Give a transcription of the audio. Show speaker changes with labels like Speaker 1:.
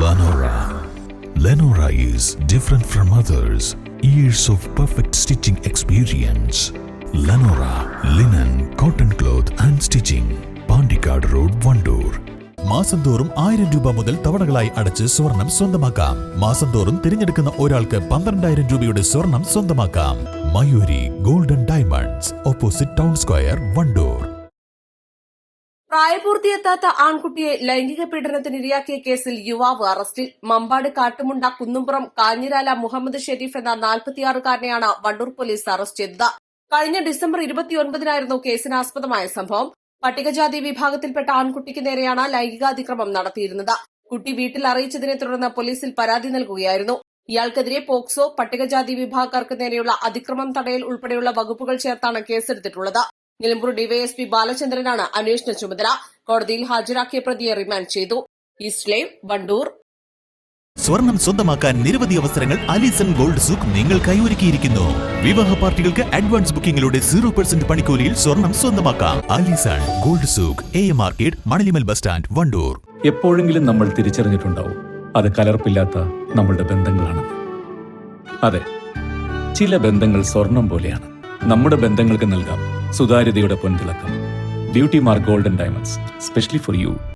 Speaker 1: Lenora. Lenora is different from others. Years of perfect stitching experience. Lenora linen, cotton cloth and stitching. Pandikad Road, Vandoor. മാസം തോറും 1000 രൂപ മുതൽ തവണകളായി അടച്ച് സ്വർണം സ്വന്തമാക്കാം. മാസം തോറും തിരഞ്ഞെടുക്കുന്ന ഒരാൾക്ക് 12,000 രൂപയുടെ സ്വർണം സ്വന്തമാക്കാം. Mayuri golden diamonds, opposite town square, Wandoor.
Speaker 2: പ്രായപൂർത്തിയെത്താത്ത ആൺകുട്ടിയെ ലൈംഗിക പീഡനത്തിനിരയാക്കിയ കേസിൽ യുവാവ് അറസ്റ്റിൽ. മമ്പാട് കാട്ടുമുണ്ട കുന്നുംപുറം കാഞ്ഞിരാല മുഹമ്മദ് ഷെരീഫ് എന്ന 46-കാരനെയാണ് വണ്ടൂർ പോലീസ് അറസ്റ്റ് ചെയ്തത്. കഴിഞ്ഞ ഡിസംബർ 29-നായിരുന്നു കേസിനാസ്പദമായ സംഭവം. പട്ടികജാതി വിഭാഗത്തിൽപ്പെട്ട ആൺകുട്ടിക്ക് നേരെയാണ് ലൈംഗികാതിക്രമം നടത്തിയിരുന്നത്. കുട്ടി വീട്ടിൽ അറിയിച്ചതിനെ തുടർന്ന് പോലീസിൽ പരാതി നൽകുകയായിരുന്നു. ഇയാൾക്കെതിരെ പോക്സോ, പട്ടികജാതി വിഭാഗക്കാർക്ക് നേരെയുള്ള അതിക്രമം തടയൽ ഉൾപ്പെടെയുള്ള വകുപ്പുകൾ ചേർത്താണ് കേസെടുത്തിട്ടുള്ളത്. നിലമ്പൂർ ഡിവൈഎസ്പി ബാലചന്ദ്രനാണ് അന്വേഷണ ചുമതല. കോടതിയിൽ ഹാജരാക്കിയ പ്രതിയെ റിമാൻഡ് ചെയ്തു. East live, Wandoor.
Speaker 1: സ്വർണം സ്വന്തമാക്കാൻ നിരവധി അവസരങ്ങൾ അലിസൺ ഗോൾഡ് സൂക്ക് നിങ്ങൾക്കായി ഒരുക്കിയിരിക്കുന്നു. വിവാഹ പാർട്ടികൾക്ക് അഡ്വാൻസ് ബുക്കിംഗിലൂടെ 0% പണിക്കൂലിയിൽ സ്വർണം സ്വന്തമാക്കാം. Alison gold souk, AM market, Manalimal bus stand, Wandoor.
Speaker 3: എപ്പോഴെങ്കിലും നമ്മൾ തിരിച്ചറിഞ്ഞിട്ടുണ്ടാവും അത് കലർപ്പില്ലാത്ത നമ്മളുടെ ബന്ധങ്ങളാണ്. അതെ, ചില ബന്ധങ്ങൾ സ്വർണം പോലെയാണ്. നമ്മുടെ ബന്ധങ്ങൾക്ക് നൽകാം സുതാര്യതയുടെ പൊൻതിളക്കം. Beauty mark golden diamonds, specially for U.